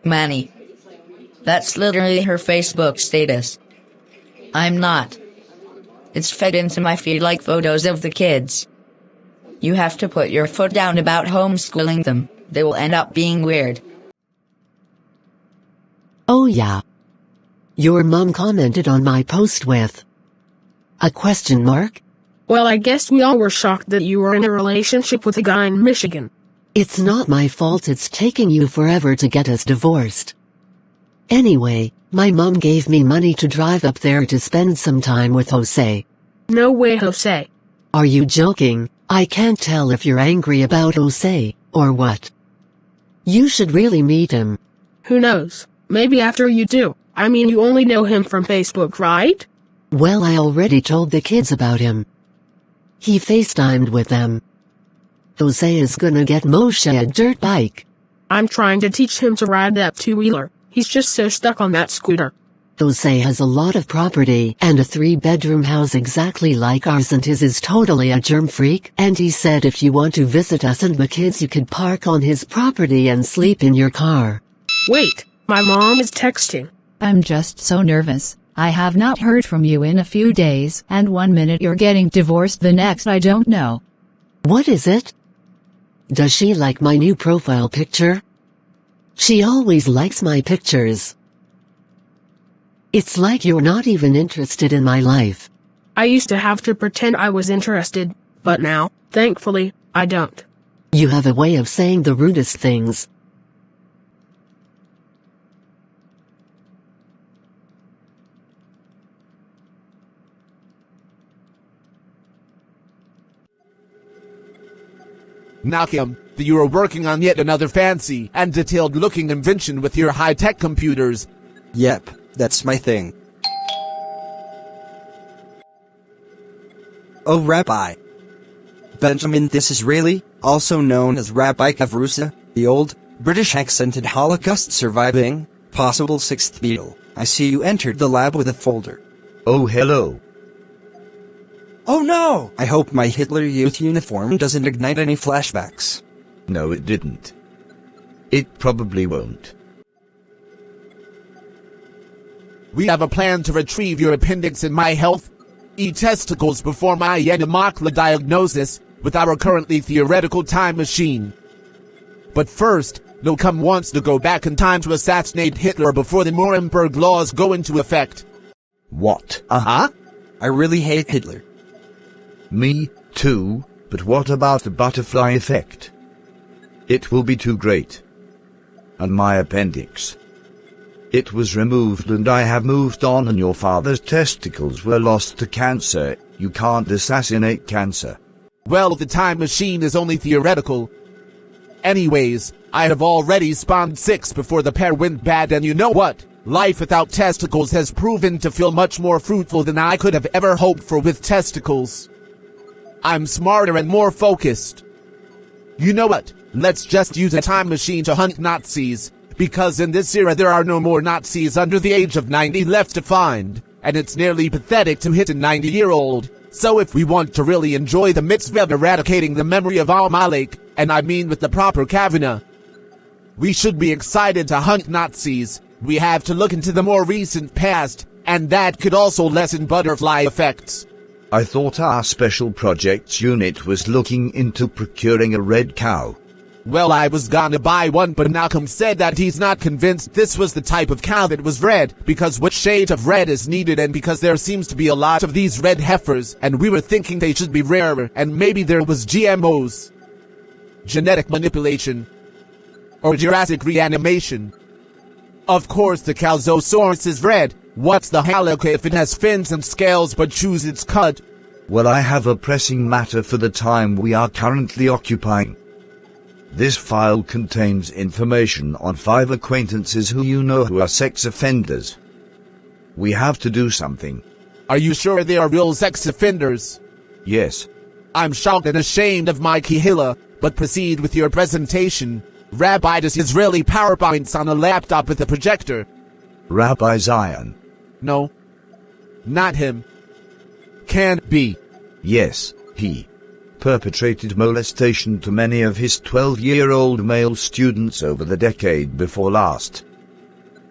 Manny. That's literally her Facebook status. I'm not. It's fed into my feed like photos of the kids. You have to put your foot down about homeschooling them. They will end up being weird. Oh yeah. Your mom commented on my post with a question mark? Well, I guess we all were shocked that you were in a relationship with a guy in Michigan. It's not my fault it's taking you forever to get us divorced. Anyway, my mom gave me money to drive up there to spend some time with Jose. No way, Jose. Are you joking? I can't tell if you're angry about Jose, or what. You should really meet him. Who knows? Maybe after you do. I mean, you only know him from Facebook, right? Well, I already told the kids about him. He FaceTimed with them. Jose is gonna get Moshe a dirt bike. I'm trying to teach him to ride that two-wheeler. He's just so stuck on that scooter. Jose has a lot of property and a 3-bedroom house exactly like ours, and his is totally a germ freak, and he said if you want to visit us and the kids you could park on his property and sleep in your car. Wait, my mom is texting. I'm just so nervous. I have not heard from you in a few days, and one minute you're getting divorced, the next I don't know. What is it? Does she like my new profile picture? She always likes my pictures. It's like you're not even interested in my life. I used to have to pretend I was interested, but now, thankfully, I don't. You have a way of saying the rudest things. Knock him, that you are working on yet another fancy and detailed-looking invention with your high-tech computers. Yep, that's my thing. Oh, Rabbi Benjamin, this is really, also known as Rabbi Kavrusa, the old, British-accented Holocaust-surviving, possible sixth Beatle. I see you entered the lab with a folder. Oh, hello. Oh no! I hope my Hitler Youth uniform doesn't ignite any flashbacks. No, it didn't. It probably won't. We have a plan to retrieve your appendix in my health, testicles before my Yanamakla diagnosis with our currently theoretical time machine. But first, Nocum wants to go back in time to assassinate Hitler before the Nuremberg laws go into effect. What? I really hate Hitler. Me, too, but what about the butterfly effect? It will be too great. And my appendix. It was removed and I have moved on, and your father's testicles were lost to cancer. You can't assassinate cancer. Well, the time machine is only theoretical. Anyways, I have already spawned 6 before the pair went bad, and you know what? Life without testicles has proven to feel much more fruitful than I could have ever hoped for with testicles. I'm smarter and more focused. You know what? Let's just use a time machine to hunt Nazis, because in this era there are no more Nazis under the age of 90 left to find, and it's nearly pathetic to hit a 90-year-old. So if we want to really enjoy the mitzvah of eradicating the memory of Amalek, and I mean with the proper kavanah, we should be excited to hunt Nazis. We have to look into the more recent past, and that could also lessen butterfly effects. I thought our special projects unit was looking into procuring a red cow. Well, I was gonna buy one, but Malcolm said that he's not convinced this was the type of cow that was red, because which shade of red is needed, and because there seems to be a lot of these red heifers, and we were thinking they should be rarer, and maybe there was GMOs. Genetic manipulation. Or Jurassic reanimation. Of course the Calzosaurus is red. What's the halakha if it has fins and scales but chews its cud? Well, I have a pressing matter for the time we are currently occupying. This file contains information on 5 acquaintances who you know who are sex offenders. We have to do something. Are you sure they are real sex offenders? Yes. I'm shocked and ashamed of my kihila, but proceed with your presentation. Rabbi does Israeli PowerPoints on a laptop with a projector. Rabbi Zion. No. Not him. Can't be. Yes, he perpetrated molestation to many of his 12-year-old male students over the decade before last.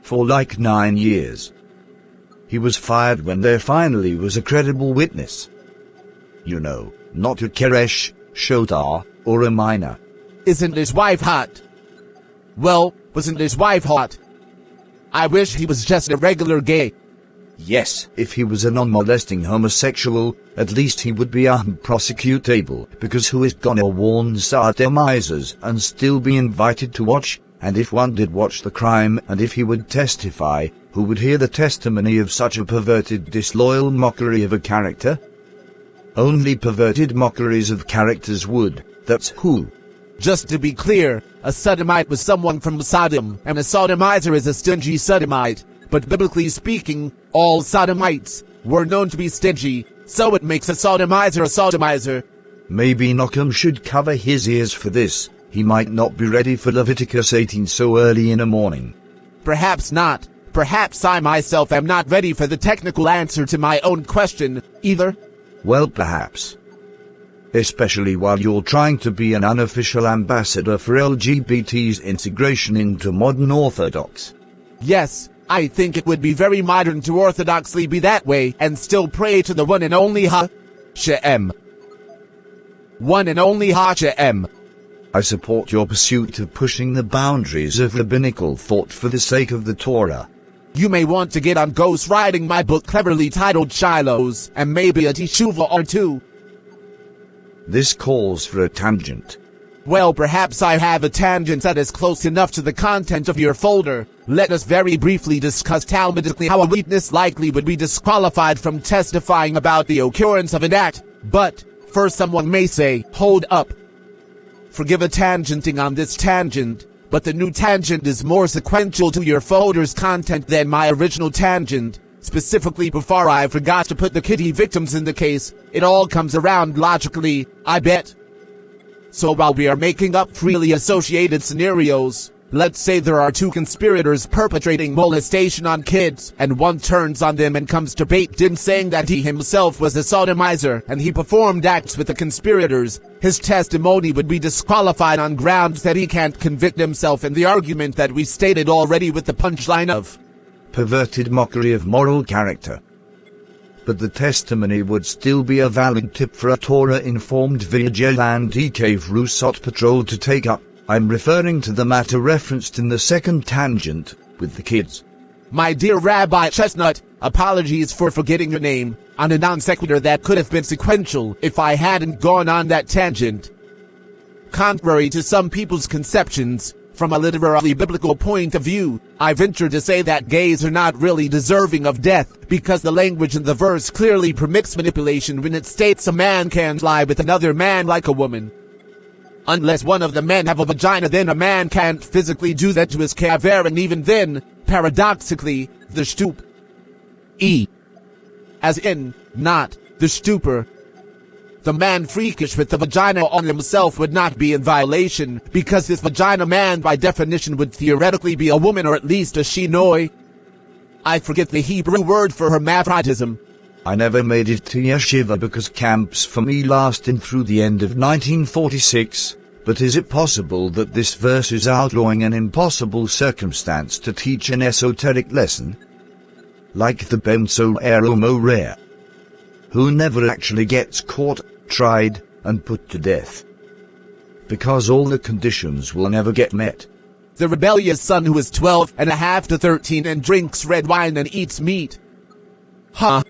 for like 9 years. He was fired when there finally was a credible witness. You know, not a Keresh, Shotar, or a minor. Isn't his wife hot? Well, wasn't his wife hot? I wish he was just a regular gay. Yes, if he was a non-molesting homosexual, at least he would be unprosecutable, because who is gonna warn sodomizers and still be invited to watch? And if one did watch the crime, and if he would testify, who would hear the testimony of such a perverted, disloyal mockery of a character? Only perverted mockeries of characters would, that's who. Just to be clear, a sodomite was someone from Sodom, and a sodomizer is a stingy sodomite. But biblically speaking, all sodomites were known to be stingy, so it makes a sodomizer a sodomizer. Maybe Knockham should cover his ears for this. He might not be ready for Leviticus 18 so early in the morning. Perhaps not. Perhaps I myself am not ready for the technical answer to my own question, either. Well, perhaps. Especially while you're trying to be an unofficial ambassador for LGBT's integration into modern Orthodox. Yes, I think it would be very modern to orthodoxly be that way and still pray to the one and only Ha-Shem. One and only Ha-Shem. I support your pursuit of pushing the boundaries of rabbinical thought for the sake of the Torah. You may want to get on ghostwriting my book cleverly titled Shiloh's, and maybe a teshuva or two. This calls for a tangent. Well, perhaps I have a tangent that is close enough to the content of your folder. Let us very briefly discuss Talmudically how a witness likely would be disqualified from testifying about the occurrence of an act. But, first someone may say, hold up. Forgive a tangenting on this tangent, but the new tangent is more sequential to your folder's content than my original tangent. Specifically, before I forgot to put the kitty victims in the case, it all comes around logically, I bet. So while we are making up freely associated scenarios, let's say there are two conspirators perpetrating molestation on kids, and one turns on them and comes to Beit Din saying that he himself was a sodomizer and he performed acts with the conspirators. His testimony would be disqualified on grounds that he can't convict himself in the argument that we stated already with the punchline of perverted mockery of moral character. But the testimony would still be a valid tip for a Torah-informed vigilante Rusot patrol to take up. I'm referring to the matter referenced in the second tangent, with the kids. My dear Rabbi Chestnut, apologies for forgetting your name, on a non sequitur that could have been sequential if I hadn't gone on that tangent. Contrary to some people's conceptions, from a literally biblical point of view, I venture to say that gays are not really deserving of death, because the language in the verse clearly permits manipulation when it states a man can't lie with another man like a woman. Unless one of the men have a vagina, then a man can't physically do that to his kaver, and even then, paradoxically, the shtup. As in, not, the stupor. The man freakish with the vagina on himself would not be in violation, because his vagina man by definition would theoretically be a woman, or at least a she-noi. I forget the Hebrew word for hermaphroditism. I never made it to yeshiva because camps for me lasted through the end of 1946, but is it possible that this verse is outlawing an impossible circumstance to teach an esoteric lesson? Like the Benzo Eromoreh, who never actually gets caught, tried, and put to death. Because all the conditions will never get met. The rebellious son who is 12 and a half to 13 and drinks red wine and eats meat. Huh.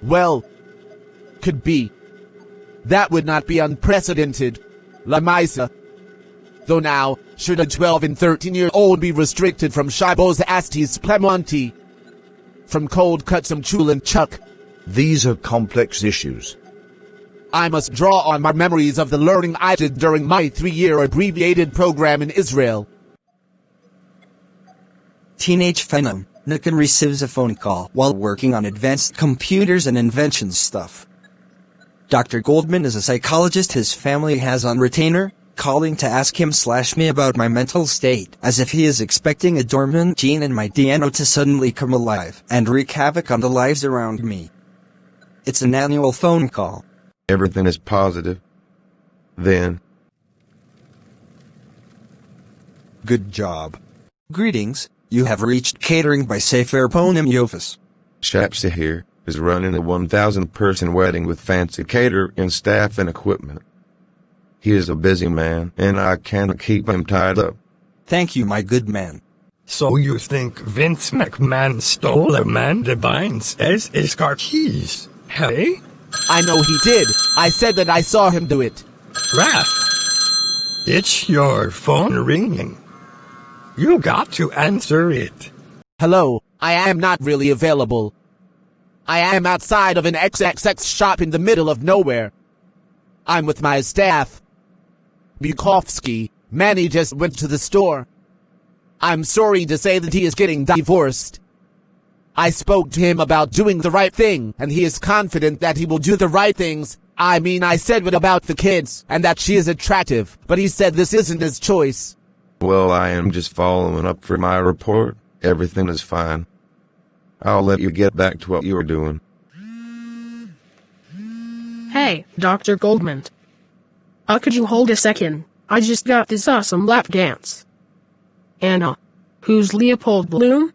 Well, could be. That would not be unprecedented. La Misa. Though now, should a 12 and 13-year-old be restricted from Shibos Astis Plemonti? From cold cuts and chul and chuck? These are complex issues. I must draw on my memories of the learning I did during my 3-year abbreviated program in Israel. Teenage Phenom, Nukin receives a phone call while working on advanced computers and inventions stuff. Dr. Goldman is a psychologist his family has on retainer, calling to ask him/me about my mental state, as if he is expecting a dormant gene in my DNA to suddenly come alive and wreak havoc on the lives around me. It's an annual phone call. Everything is positive. Then. Good job. Greetings, You have reached catering by Sefer Ponim Yofis. Shapsa here is running a 1,000-person wedding with fancy catering staff and equipment. He is a busy man, and I cannot keep him tied up. Thank you, my good man. So you think Vince McMahon stole Amanda Bynes' car keys, hey? I know he did. I said that I saw him do it. Raph, it's your phone ringing. You got to answer it. Hello, I am not really available. I am outside of an XXX shop in the middle of nowhere. I'm with my staff. Bukowski, Manny just went to the store. I'm sorry to say that he is getting divorced. I spoke to him about doing the right thing, and he is confident that he will do the right things. I said what about the kids, and that she is attractive, but he said this isn't his choice. Well, I am just following up for my report. Everything is fine. I'll let you get back to what you were doing. Hey, Dr. Goldman. Could you hold a second? I just got this awesome lap dance. Anna. Who's Leopold Bloom?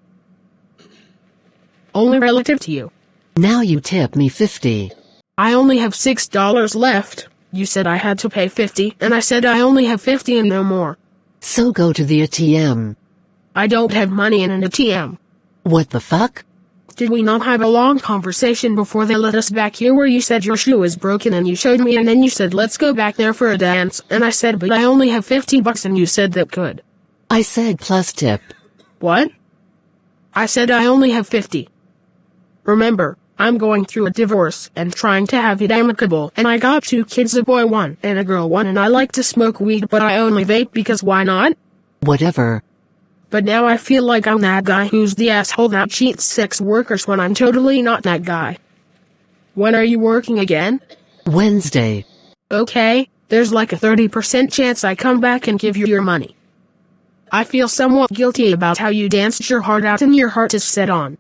Only relative to you. Now you tip me 50. I only have $6 left. You said I had to pay 50, and I said I only have 50 and no more. So go to the ATM. I don't have money in an ATM. What the fuck? Did we not have a long conversation before they let us back here where you said your shoe is broken and you showed me and then you said let's go back there for a dance and I said but I only have $50 and you said that could. I said plus tip. What? I said I only have 50. Remember, I'm going through a divorce and trying to have it amicable and I got 2 kids, a boy 1 and a girl 1, and I like to smoke weed but I only vape because why not? Whatever. But now I feel like I'm that guy who's the asshole that cheats sex workers when I'm totally not that guy. When are you working again? Wednesday. Okay, there's like a 30% chance I come back and give you your money. I feel somewhat guilty about how you danced your heart out and your heart is set on.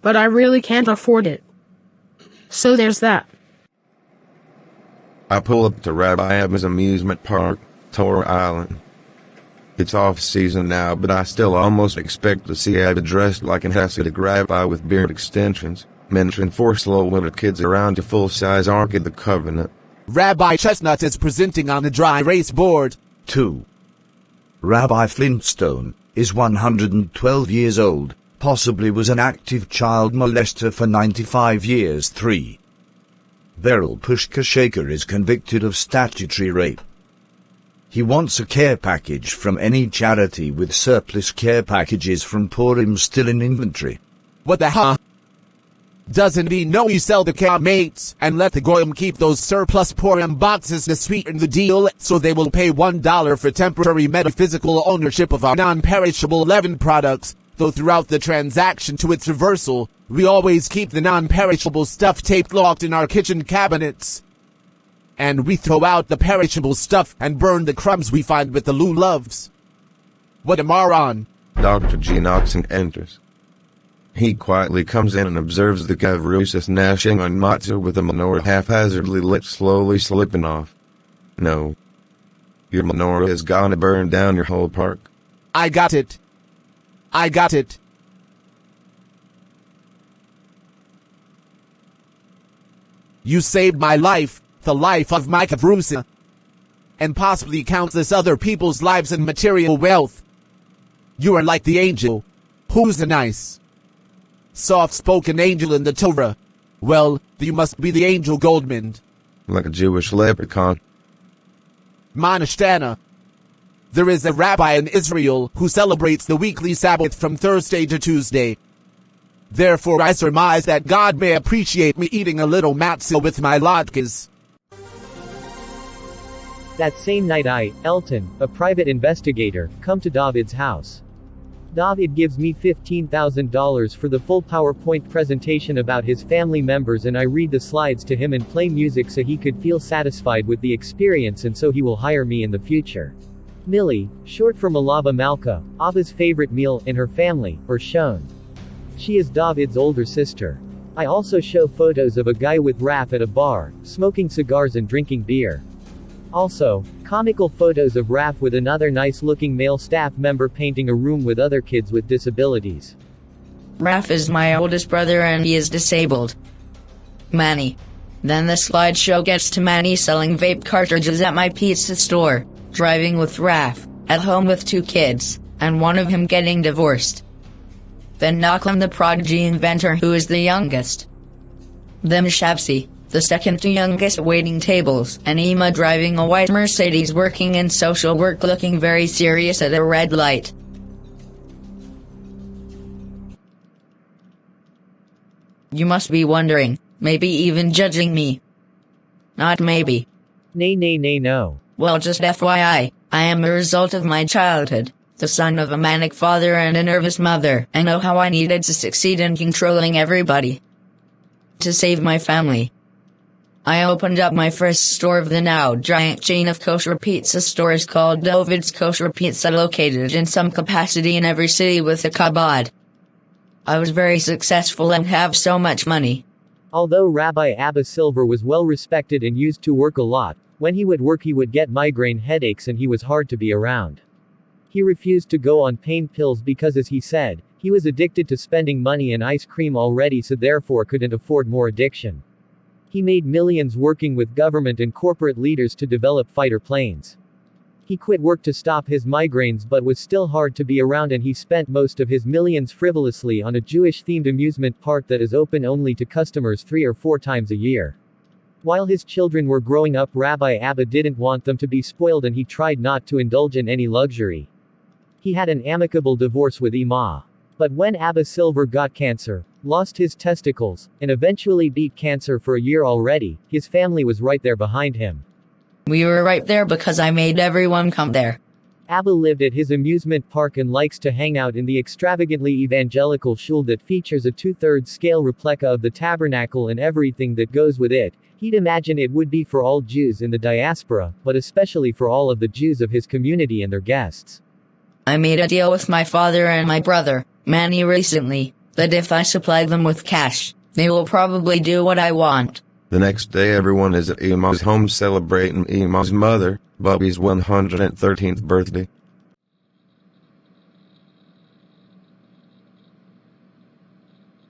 But I really can't afford it. So there's that. I pull up to Rabbi Abba's amusement park, Torah Island. It's off-season now, but I still almost expect to see Abba dressed like an Hasidic rabbi with beard extensions, mention 4 slow-witted kids around a full-size Ark of the Covenant. Rabbi Chestnut is presenting on the dry erase board. 2. Rabbi Flintstone is 112 years old, possibly was an active child molester for 95 years. 3. Beryl Pushka Shaker is convicted of statutory rape. He wants a care package from any charity with surplus care packages from Purim still in inventory. What the hell? Doesn't he know you sell the care mates and let the goyim keep those surplus Purim boxes to sweeten the deal so they will pay $1 for temporary metaphysical ownership of our non-perishable leaven products, though throughout the transaction to its reversal, we always keep the non-perishable stuff taped locked in our kitchen cabinets. And we throw out the perishable stuff and burn the crumbs we find with the lulavs. What a moron. Dr. Gene Oxen enters. He quietly comes in and observes the Kavrusas gnashing on matzah with the menorah haphazardly lit, slowly slipping off. No. Your menorah is gonna burn down your whole park. I got it. I got it. You saved my life, the life of my Kavrusa, and possibly countless other people's lives and material wealth. You are like the angel. Who's the nice, soft-spoken angel in the Torah? Well, you must be the angel Goldman. Like a Jewish leprechaun. Manashtana. There is a rabbi in Israel who celebrates the weekly Sabbath from Thursday to Tuesday. Therefore I surmise that God may appreciate me eating a little matzah with my latkes. That same night Elton, a private investigator, come to David's house. David gives me $15,000 for the full PowerPoint presentation about his family members, and I read the slides to him and play music so he could feel satisfied with the experience and so he will hire me in the future. Millie, short for Malava Malka, Abba's favorite meal in her family, or shown. She is David's older sister. I also show photos of a guy with Raph at a bar, smoking cigars and drinking beer. Also, Comical photos of Raph with another nice-looking male staff member painting a room with other kids with disabilities. Raph is my oldest brother and he is disabled. Manny. Then the slideshow gets to Manny selling vape cartridges at my pizza store, driving with Raph, at home with 2 kids, and one of him getting divorced. Then Knocklem the prodigy inventor who is the youngest. Then Shabsy, the second to youngest waiting tables, and Ema driving a white Mercedes working in social work looking very serious at a red light. You must be wondering, maybe even judging me. Not maybe. Nay, no. Well, just FYI, I am a result of my childhood, the son of a manic father and a nervous mother. I know how I needed to succeed in controlling everybody. To save my family. I opened up my first store of the now giant chain of kosher pizza stores called David's Kosher Pizza, located in some capacity in every city with a kabod. I was very successful and have so much money. Although Rabbi Abba Silver was well respected and used to work a lot, when he would work he would get migraine headaches and he was hard to be around. He refused to go on pain pills because, as he said, he was addicted to spending money and ice cream already, so therefore couldn't afford more addiction. He made millions working with government and corporate leaders to develop fighter planes. He quit work to stop his migraines but was still hard to be around, and he spent most of his millions frivolously on a Jewish-themed amusement park that is open only to customers 3 or 4 times a year. While his children were growing up, Rabbi Abba didn't want them to be spoiled and he tried not to indulge in any luxury. He had an amicable divorce with Ima. But when Abba Silver got cancer, lost his testicles, and eventually beat cancer for a year already, his family was right there behind him. We were right there because I made everyone come there. Abba lived at his amusement park and likes to hang out in the extravagantly evangelical shul that features a 2/3 scale replica of the tabernacle and everything that goes with it. He'd imagine it would be for all Jews in the diaspora, but especially for all of the Jews of his community and their guests. I made a deal with my father and my brother, Manny, recently, that if I supply them with cash, they will probably do what I want. The next day everyone is at Ima's home celebrating Ima's mother, Bubby's 113th birthday.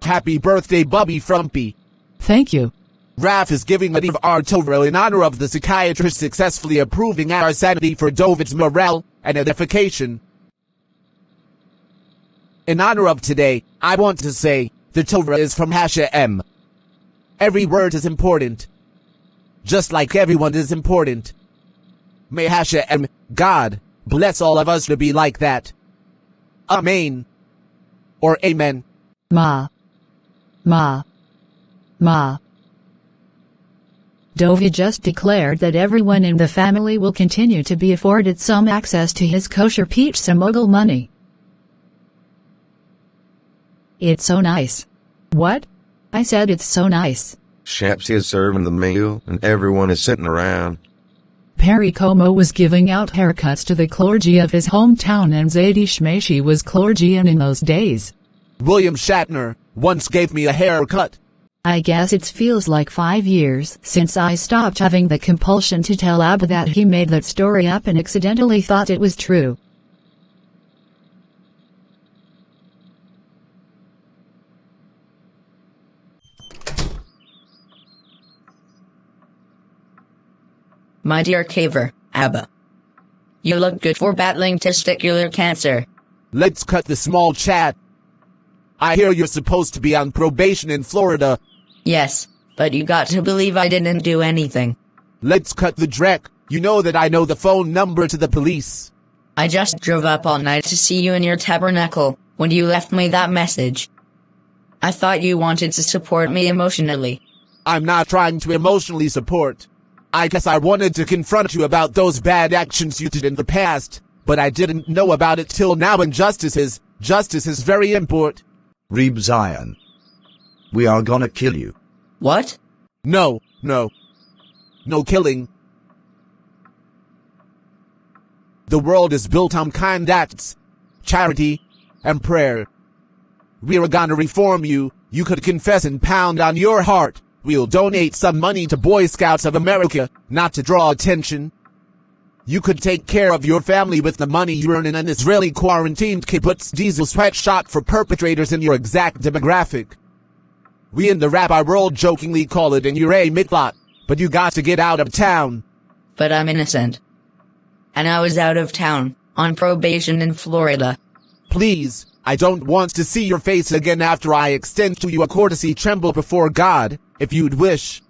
Happy birthday, Bubby Frumpy. Thank you. Raph is giving a of our Torah in honor of the psychiatrist successfully approving our sanity for David's morale and edification. In honor of today, I want to say, the Torah is from Hashem. Every word is important. Just like everyone is important. May Hashem, God, bless all of us to be like that. Amen. Or Amen. Ma. David just declared that everyone in the family will continue to be afforded some access to his kosher pizza mogul money. It's so nice. What? I said it's so nice. Shapsy is serving the meal, and everyone is sitting around. Perry Como was giving out haircuts to the clergy of his hometown, and Zadie Shmeshi was clergyman in those days. William Shatner once gave me a haircut. I guess it feels like 5 years since I stopped having the compulsion to tell Abba that he made that story up and accidentally thought it was true. My dear Caver, Abba. You look good for battling testicular cancer. Let's cut the small chat. I hear you're supposed to be on probation in Florida. Yes, but you got to believe I didn't do anything. Let's cut the dreck. You know that I know the phone number to the police. I just drove up all night to see you in your tabernacle, when you left me that message. I thought you wanted to support me emotionally. I'm not trying to emotionally support. I guess I wanted to confront you about those bad actions you did in the past, but I didn't know about it till now, and justice is very important. Reb Zion. We are gonna kill you. What? No killing. The world is built on kind acts, charity, and prayer. We're gonna reform you. You could confess and pound on your heart. We'll donate some money to Boy Scouts of America, not to draw attention. You could take care of your family with the money you earn in an Israeli quarantined kibbutz diesel sweatshop for perpetrators in your exact demographic. We in the rabbi world jokingly call it an Urei mitlot, but you got to get out of town. But I'm innocent. And I was out of town, on probation in Florida. Please, I don't want to see your face again after I extend to you a courtesy tremble before God, if you'd wish.